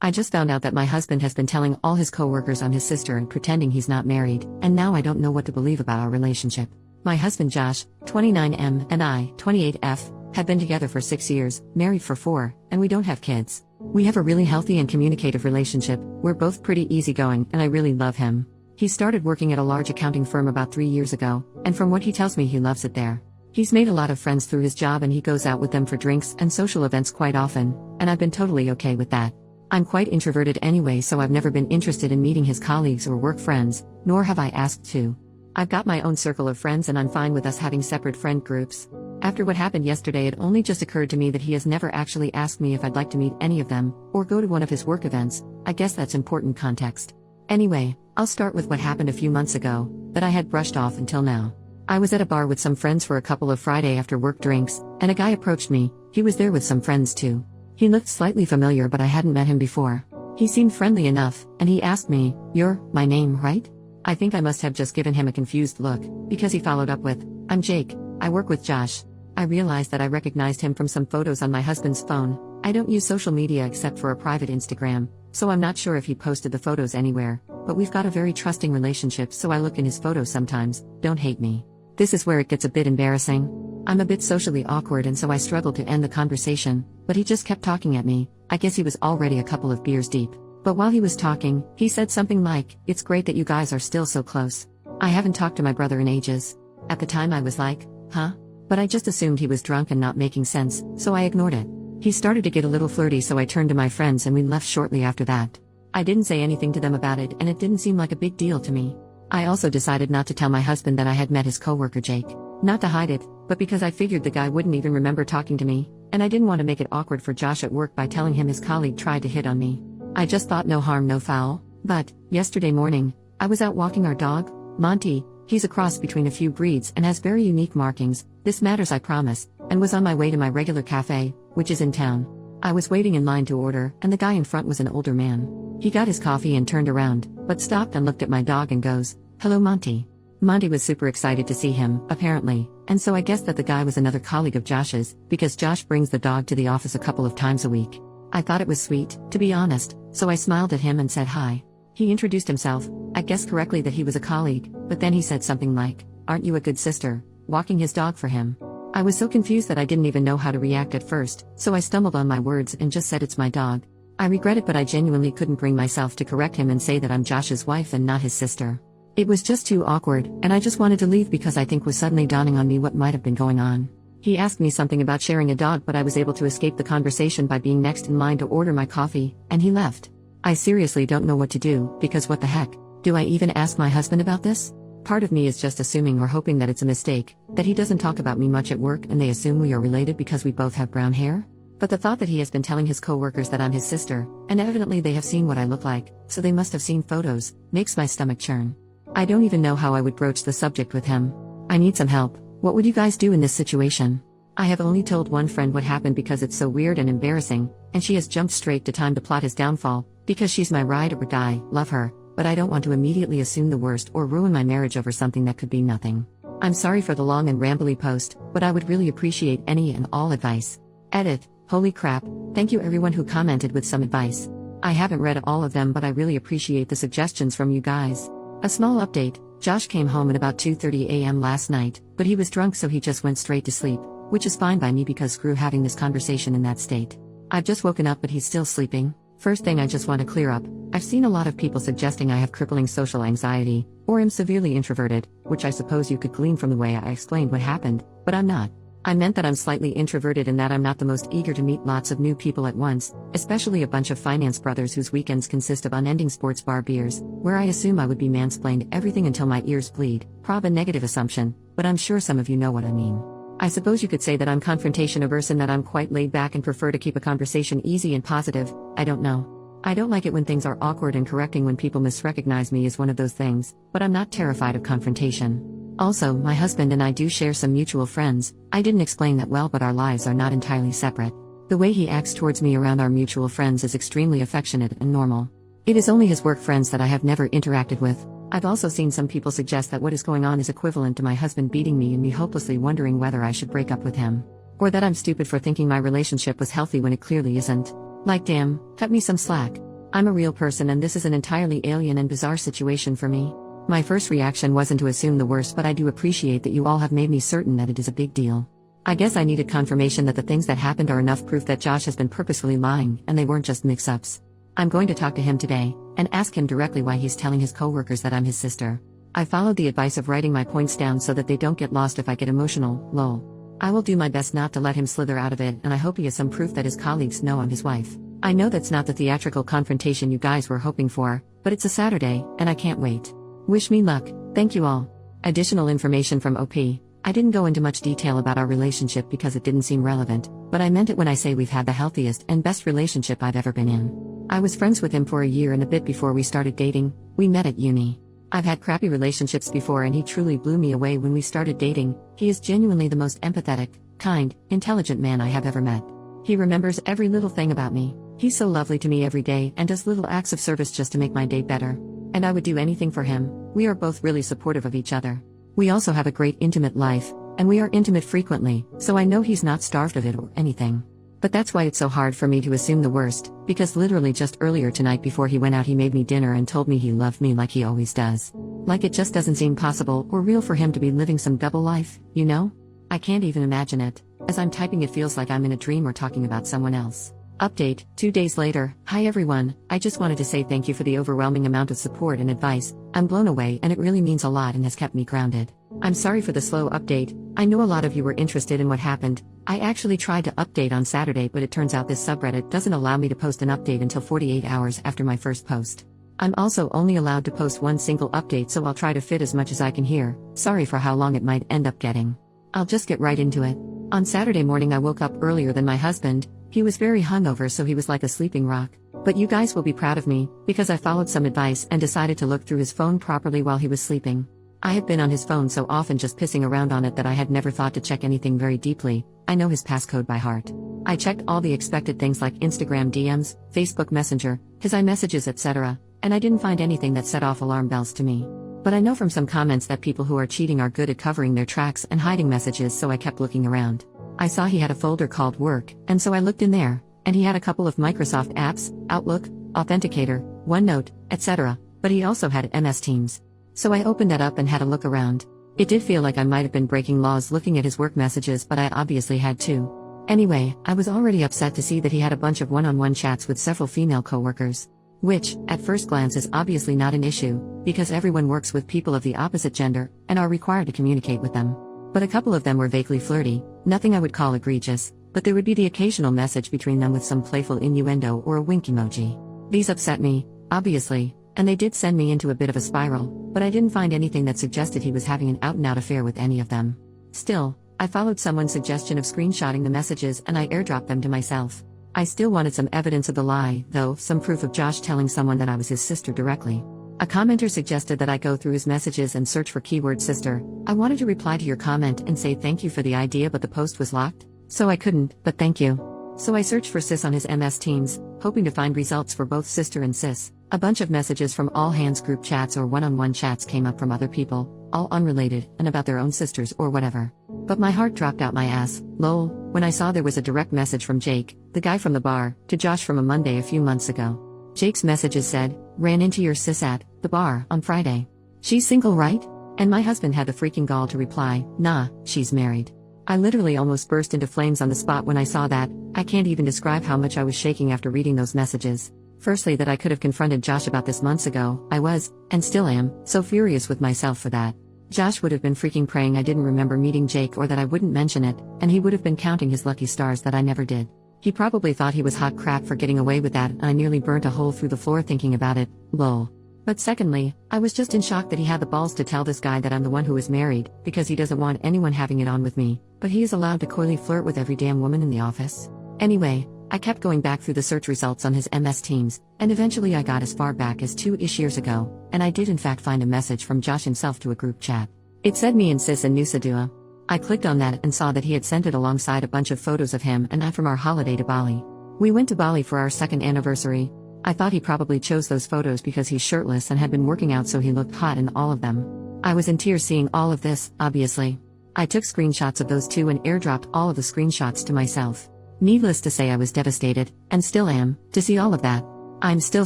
I just found out that my husband has been telling all his coworkers I'm his sister and pretending he's not married, and now I don't know what to believe about our relationship. My husband Josh, 29M, and I, 28F, have been together for 6 years, married for 4, and we don't have kids. We have a really healthy and communicative relationship, we're both pretty easygoing, and I really love him. He started working at a large accounting firm about 3 years ago, and from what he tells me he loves it there. He's made a lot of friends through his job and he goes out with them for drinks and social events quite often, and I've been totally okay with that. I'm quite introverted anyway, so I've never been interested in meeting his colleagues or work friends, nor have I asked to. I've got my own circle of friends and I'm fine with us having separate friend groups. After what happened yesterday, it only just occurred to me that he has never actually asked me if I'd like to meet any of them, or go to one of his work events. I guess that's important context. Anyway, I'll start with what happened a few months ago, that I had brushed off until now. I was at a bar with some friends for a couple of Friday after work drinks, and a guy approached me. He was there with some friends too. He looked slightly familiar, but I hadn't met him before. He seemed friendly enough, and he asked me, "You're my name, right?" I think I must have just given him a confused look, because he followed up with, "I'm Jake, I work with Josh." I realized that I recognized him from some photos on my husband's phone. I don't use social media except for a private Instagram, so I'm not sure if he posted the photos anywhere, but we've got a very trusting relationship, so I look in his photos sometimes. Don't hate me. This is where it gets a bit embarrassing. I'm a bit socially awkward and so I struggled to end the conversation, but he just kept talking at me. I guess he was already a couple of beers deep. But while he was talking, he said something like, "It's great that you guys are still so close. I haven't talked to my brother in ages." At the time I was like, huh? But I just assumed he was drunk and not making sense, so I ignored it. He started to get a little flirty, so I turned to my friends and we left shortly after that. I didn't say anything to them about it and it didn't seem like a big deal to me. I also decided not to tell my husband that I had met his coworker Jake. Not to hide it, but because I figured the guy wouldn't even remember talking to me, and I didn't want to make it awkward for Josh at work by telling him his colleague tried to hit on me. I just thought no harm no foul. But, yesterday morning, I was out walking our dog, Monty. He's a cross between a few breeds and has very unique markings, this matters I promise, and was on my way to my regular cafe, which is in town. I was waiting in line to order, and the guy in front was an older man. He got his coffee and turned around, but stopped and looked at my dog and goes, "Hello Monty." Monty was super excited to see him, apparently, and so I guessed that the guy was another colleague of Josh's, because Josh brings the dog to the office a couple of times a week. I thought it was sweet, to be honest, so I smiled at him and said hi. He introduced himself. I guessed correctly that he was a colleague, but then he said something like, "Aren't you a good sister?" walking his dog for him. I was so confused that I didn't even know how to react at first, so I stumbled on my words and just said it's my dog. I regret it, but I genuinely couldn't bring myself to correct him and say that I'm Josh's wife and not his sister. It was just too awkward, and I just wanted to leave because I think was suddenly dawning on me what might have been going on. He asked me something about sharing a dog, but I was able to escape the conversation by being next in line to order my coffee, and he left. I seriously don't know what to do, because what the heck? Do I even ask my husband about this? Part of me is just assuming or hoping that it's a mistake, that he doesn't talk about me much at work and they assume we are related because we both have brown hair? But the thought that he has been telling his coworkers that I'm his sister, and evidently they have seen what I look like, so they must have seen photos, makes my stomach churn. I don't even know how I would broach the subject with him. I need some help. What would you guys do in this situation? I have only told one friend what happened because it's so weird and embarrassing, and she has jumped straight to time to plot his downfall, because she's my ride or die, love her, but I don't want to immediately assume the worst or ruin my marriage over something that could be nothing. I'm sorry for the long and rambly post, but I would really appreciate any and all advice. Edit. Holy crap, thank you everyone who commented with some advice. I haven't read all of them, but I really appreciate the suggestions from you guys. A small update, Josh came home at about 2:30 a.m. last night, but he was drunk so he just went straight to sleep, which is fine by me because screw having this conversation in that state. I've just woken up but he's still sleeping. First thing I just want to clear up, I've seen a lot of people suggesting I have crippling social anxiety, or am severely introverted, which I suppose you could glean from the way I explained what happened, but I'm not. I meant that I'm slightly introverted and that I'm not the most eager to meet lots of new people at once, especially a bunch of finance brothers whose weekends consist of unending sports bar beers, where I assume I would be mansplained everything until my ears bleed. Prob a negative assumption, but I'm sure some of you know what I mean. I suppose you could say that I'm confrontation averse and that I'm quite laid back and prefer to keep a conversation easy and positive. I don't know. I don't like it when things are awkward, and correcting when people misrecognize me is one of those things, but I'm not terrified of confrontation. Also, my husband and I do share some mutual friends. I didn't explain that well, but our lives are not entirely separate. The way he acts towards me around our mutual friends is extremely affectionate and normal. It is only his work friends that I have never interacted with. I've also seen some people suggest that what is going on is equivalent to my husband beating me and me hopelessly wondering whether I should break up with him. Or that I'm stupid for thinking my relationship was healthy when it clearly isn't. Like damn, cut me some slack. I'm a real person and this is an entirely alien and bizarre situation for me. My first reaction wasn't to assume the worst, but I do appreciate that you all have made me certain that it is a big deal. I guess I needed confirmation that the things that happened are enough proof that Josh has been purposefully lying and they weren't just mix-ups. I'm going to talk to him today and ask him directly why he's telling his coworkers that I'm his sister. I followed the advice of writing my points down so that they don't get lost if I get emotional, lol. I will do my best not to let him slither out of it, and I hope he has some proof that his colleagues know I'm his wife. I know that's not the theatrical confrontation you guys were hoping for, but it's a Saturday, and I can't wait. Wish me luck, thank you all. Additional information from OP. I didn't go into much detail about our relationship because it didn't seem relevant, but I meant it when I say we've had the healthiest and best relationship I've ever been in. I was friends with him for a year and a bit before we started dating. We met at uni. I've had crappy relationships before and he truly blew me away when we started dating. He is genuinely the most empathetic, kind, intelligent man I have ever met. He remembers every little thing about me. He's so lovely to me every day and does little acts of service just to make my day better. And I would do anything for him. We are both really supportive of each other. We also have a great intimate life, and we are intimate frequently, so I know he's not starved of it or anything. But that's why it's so hard for me to assume the worst, because literally just earlier tonight before he went out he made me dinner and told me he loved me like he always does. Like it just doesn't seem possible or real for him to be living some double life, you know? I can't even imagine it. As I'm typing it feels like I'm in a dream or talking about someone else. Update, 2 days later. Hi everyone, I just wanted to say thank you for the overwhelming amount of support and advice. I'm blown away and it really means a lot and has kept me grounded. I'm sorry for the slow update. I know a lot of you were interested in what happened. I actually tried to update on Saturday, but it turns out this subreddit doesn't allow me to post an update until 48 hours after my first post. I'm also only allowed to post one single update, so I'll try to fit as much as I can here. Sorry for how long it might end up getting. I'll just get right into it. On Saturday morning I woke up earlier than my husband. He was very hungover, so he was like a sleeping rock. But you guys will be proud of me, because I followed some advice and decided to look through his phone properly while he was sleeping. I have been on his phone so often just pissing around on it that I had never thought to check anything very deeply. I know his passcode by heart. I checked all the expected things like Instagram DMs, Facebook Messenger, his iMessages, etc., and I didn't find anything that set off alarm bells to me. But I know from some comments that people who are cheating are good at covering their tracks and hiding messages, so I kept looking around. I saw he had a folder called Work, and so I looked in there, and he had a couple of Microsoft apps, Outlook, Authenticator, OneNote, etc., but he also had MS Teams. So I opened that up and had a look around. It did feel like I might have been breaking laws looking at his work messages, but I obviously had too. Anyway, I was already upset to see that he had a bunch of one-on-one chats with several female coworkers. Which, at first glance, is obviously not an issue, because everyone works with people of the opposite gender, and are required to communicate with them. But a couple of them were vaguely flirty, nothing I would call egregious, but there would be the occasional message between them with some playful innuendo or a wink emoji. These upset me, obviously, and they did send me into a bit of a spiral, but I didn't find anything that suggested he was having an out-and-out affair with any of them. Still, I followed someone's suggestion of screenshotting the messages and I airdropped them to myself. I still wanted some evidence of the lie, though, some proof of Josh telling someone that I was his sister directly. A commenter suggested that I go through his messages and search for keyword sister. I wanted to reply to your comment and say thank you for the idea, but the post was locked, so I couldn't, but thank you. So I searched for sis on his MS Teams, hoping to find results for both sister and sis. A bunch of messages from all hands group chats or one-on-one chats came up from other people, all unrelated, and about their own sisters or whatever. But my heart dropped out my ass, lol, when I saw there was a direct message from Jake, the guy from the bar, to Josh from a Monday a few months ago. Jake's messages said, ran into your sis at the bar on Friday. She's single, right? And my husband had the freaking gall to reply, nah, she's married. I literally almost burst into flames on the spot when I saw that. I can't even describe how much I was shaking after reading those messages. Firstly, that I could have confronted Josh about this months ago. I was, and still am, so furious with myself for that. Josh would have been freaking praying I didn't remember meeting Jake or that I wouldn't mention it, and he would have been counting his lucky stars that I never did. He probably thought he was hot crap for getting away with that, and I nearly burnt a hole through the floor thinking about it, lol. But secondly, I was just in shock that he had the balls to tell this guy that I'm the one who is married, because he doesn't want anyone having it on with me, but he is allowed to coyly flirt with every damn woman in the office. Anyway, I kept going back through the search results on his MS Teams, and eventually I got as far back as 2-ish years ago, and I did in fact find a message from Josh himself to a group chat. It said me and sis and Nusa Dua. I clicked on that and saw that he had sent it alongside a bunch of photos of him and I from our holiday to Bali. We went to Bali for our second anniversary. I thought he probably chose those photos because he's shirtless and had been working out, so he looked hot in all of them. I was in tears seeing all of this, obviously. I took screenshots of those too and airdropped all of the screenshots to myself. Needless to say, I was devastated, and still am, to see all of that. I'm still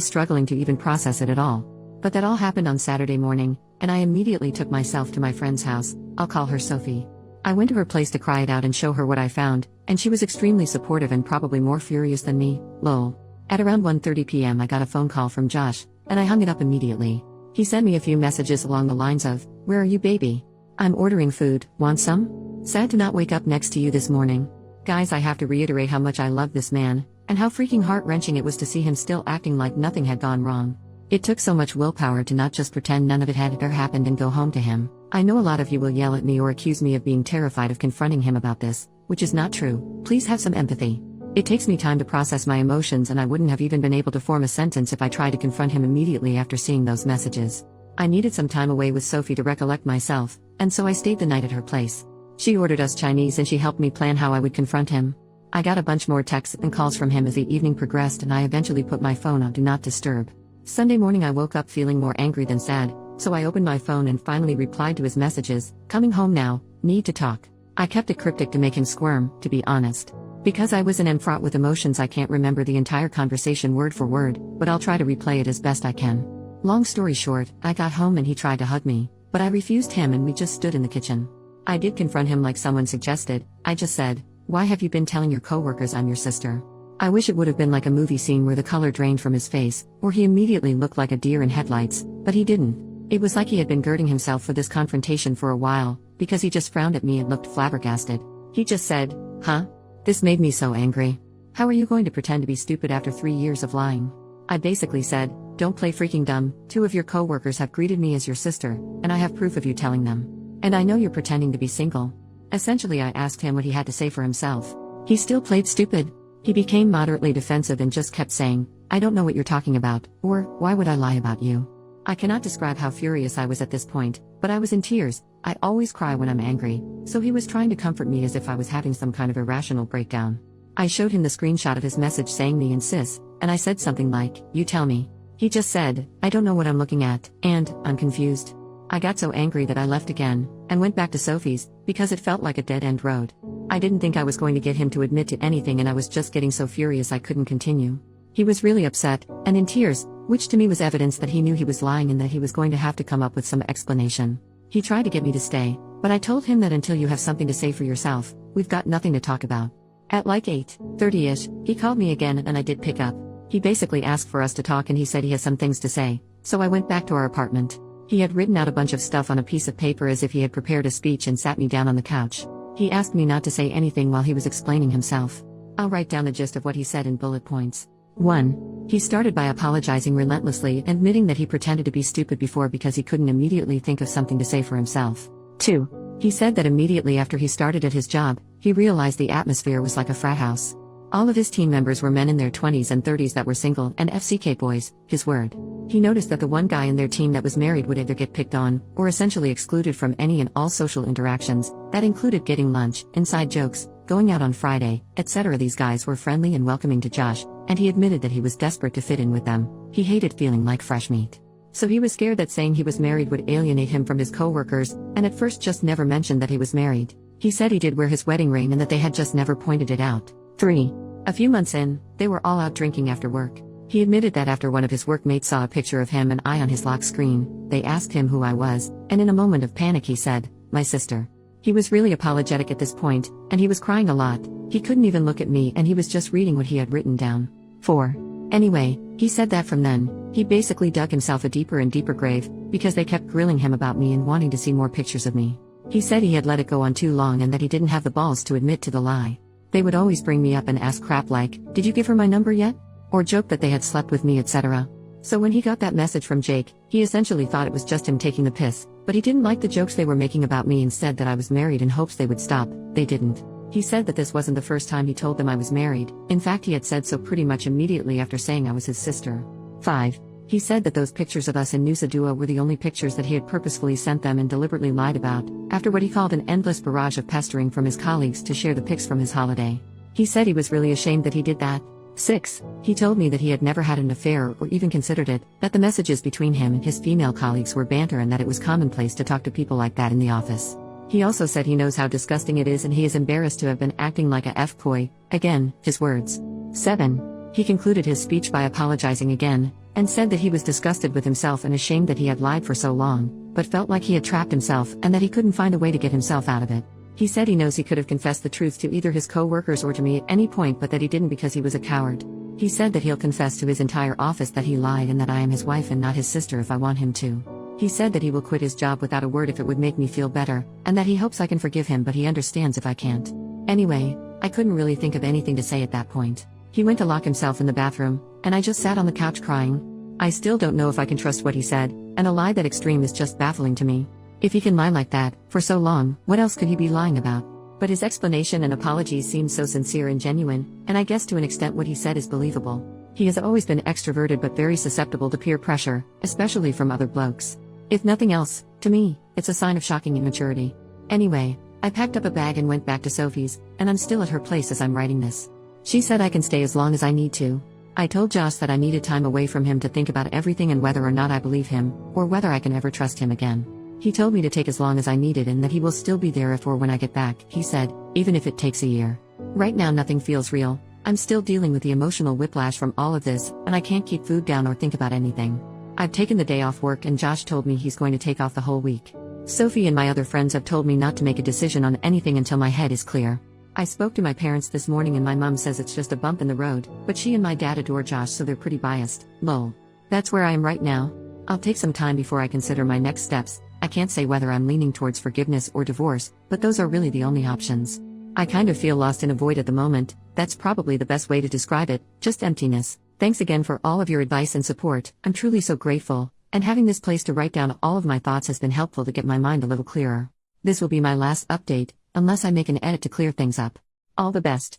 struggling to even process it at all. But that all happened on Saturday morning, and I immediately took myself to my friend's house. I'll call her Sophie. I went to her place to cry it out and show her what I found, and she was extremely supportive and probably more furious than me, lol. At around 1:30 p.m. I got a phone call from Josh, and I hung it up immediately. He sent me a few messages along the lines of, "Where are you, baby? I'm ordering food, want some? Sad to not wake up next to you this morning." Guys, I have to reiterate how much I love this man, and how freaking heart-wrenching it was to see him still acting like nothing had gone wrong. It took so much willpower to not just pretend none of it had ever happened and go home to him. I know a lot of you will yell at me or accuse me of being terrified of confronting him about this, which is not true. Please have some empathy. It takes me time to process my emotions, and I wouldn't have even been able to form a sentence if I tried to confront him immediately after seeing those messages. I needed some time away with Sophie to recollect myself, and so I stayed the night at her place. She ordered us Chinese and she helped me plan how I would confront him. I got a bunch more texts and calls from him as the evening progressed, and I eventually put my phone on Do Not Disturb. Sunday morning I woke up feeling more angry than sad, so I opened my phone and finally replied to his messages, "Coming home now, need to talk." I kept it cryptic to make him squirm, to be honest. Because I was fraught with emotions, I can't remember the entire conversation word for word, but I'll try to replay it as best I can. Long story short, I got home and he tried to hug me, but I refused him and we just stood in the kitchen. I did confront him like someone suggested. I just said, "Why have you been telling your coworkers I'm your sister?" I wish it would have been like a movie scene where the color drained from his face, or he immediately looked like a deer in headlights, but he didn't. It was like he had been girding himself for this confrontation for a while, because he just frowned at me and looked flabbergasted. He just said, "Huh?" This made me so angry. "How are you going to pretend to be stupid after 3 years of lying?" I basically said, "Don't play freaking dumb. 2 of your coworkers have greeted me as your sister, and I have proof of you telling them. And I know you're pretending to be single." Essentially, I asked him what he had to say for himself. He still played stupid. He became moderately defensive and just kept saying, "I don't know what you're talking about," or, "Why would I lie about you?" I cannot describe how furious I was at this point, but I was in tears. I always cry when I'm angry, so he was trying to comfort me as if I was having some kind of irrational breakdown. I showed him the screenshot of his message saying me and sis, and I said something like, "You tell me." He just said, "I don't know what I'm looking at," and, "I'm confused." I got so angry that I left again, and went back to Sophie's, because it felt like a dead-end road. I didn't think I was going to get him to admit to anything, and I was just getting so furious I couldn't continue. He was really upset, and in tears, which to me was evidence that he knew he was lying and that he was going to have to come up with some explanation. He tried to get me to stay, but I told him that until you have something to say for yourself, we've got nothing to talk about. At like 8:30ish, he called me again and I did pick up. He basically asked for us to talk and he said he has some things to say, so I went back to our apartment. He had written out a bunch of stuff on a piece of paper as if he had prepared a speech and sat me down on the couch. He asked me not to say anything while he was explaining himself. I'll write down the gist of what he said in bullet points. 1. He started by apologizing relentlessly, admitting that he pretended to be stupid before because he couldn't immediately think of something to say for himself. 2. He said that immediately after he started at his job, he realized the atmosphere was like a frat house. All of his team members were men in their 20s and 30s that were single and FCK boys, his word. He noticed that the one guy in their team that was married would either get picked on, or essentially excluded from any and all social interactions. That included getting lunch, inside jokes, going out on Friday, etc. These guys were friendly and welcoming to Josh, and he admitted that he was desperate to fit in with them. He hated feeling like fresh meat. So he was scared that saying he was married would alienate him from his coworkers, and at first just never mentioned that he was married. He said he did wear his wedding ring and that they had just never pointed it out. 3. A few months in, they were all out drinking after work. He admitted that after one of his workmates saw a picture of him and I on his lock screen, they asked him who I was, and in a moment of panic he said, "My sister." He was really apologetic at this point, and he was crying a lot. He couldn't even look at me and he was just reading what he had written down. 4. Anyway, he said that from then, he basically dug himself a deeper and deeper grave, because they kept grilling him about me and wanting to see more pictures of me. He said he had let it go on too long and that he didn't have the balls to admit to the lie. They would always bring me up and ask crap like, "Did you give her my number yet?" Or joke that they had slept with me, etc. So when he got that message from Jake, he essentially thought it was just him taking the piss, but he didn't like the jokes they were making about me and said that I was married in hopes they would stop. They didn't. He said that this wasn't the first time he told them I was married. In fact, he had said so pretty much immediately after saying I was his sister. 5. He said that those pictures of us in Nusa Dua were the only pictures that he had purposefully sent them and deliberately lied about, after what he called an endless barrage of pestering from his colleagues to share the pics from his holiday. He said he was really ashamed that he did that. 6. He told me that he had never had an affair or even considered it, that the messages between him and his female colleagues were banter and that it was commonplace to talk to people like that in the office. He also said he knows how disgusting it is and he is embarrassed to have been acting like a F-boy, again, his words. 7. He concluded his speech by apologizing again, and said that he was disgusted with himself and ashamed that he had lied for so long, but felt like he had trapped himself and that he couldn't find a way to get himself out of it. He said he knows he could have confessed the truth to either his co-workers or to me at any point, but that he didn't because he was a coward. He said that he'll confess to his entire office that he lied and that I am his wife and not his sister if I want him to. He said that he will quit his job without a word if it would make me feel better, and that he hopes I can forgive him, but he understands if I can't. Anyway, I couldn't really think of anything to say at that point. He went to lock himself in the bathroom, and I just sat on the couch crying. I still don't know if I can trust what he said, and a lie that extreme is just baffling to me. If he can lie like that, for so long, what else could he be lying about? But his explanation and apologies seemed so sincere and genuine, and I guess to an extent what he said is believable. He has always been extroverted but very susceptible to peer pressure, especially from other blokes. If nothing else, to me, it's a sign of shocking immaturity. Anyway, I packed up a bag and went back to Sophie's, and I'm still at her place as I'm writing this. She said I can stay as long as I need to. I told Josh that I needed time away from him to think about everything and whether or not I believe him, or whether I can ever trust him again. He told me to take as long as I needed and that he will still be there if or when I get back, he said, even if it takes a year. Right now nothing feels real. I'm still dealing with the emotional whiplash from all of this, and I can't keep food down or think about anything. I've taken the day off work and Josh told me he's going to take off the whole week. Sophie and my other friends have told me not to make a decision on anything until my head is clear. I spoke to my parents this morning and my mom says it's just a bump in the road, but she and my dad adore Josh so they're pretty biased, lol. That's where I am right now. I'll take some time before I consider my next steps. I can't say whether I'm leaning towards forgiveness or divorce, but those are really the only options. I kind of feel lost in a void at the moment. That's probably the best way to describe it, just emptiness. Thanks again for all of your advice and support, I'm truly so grateful, and having this place to write down all of my thoughts has been helpful to get my mind a little clearer. This will be my last update, unless I make an edit to clear things up. All the best.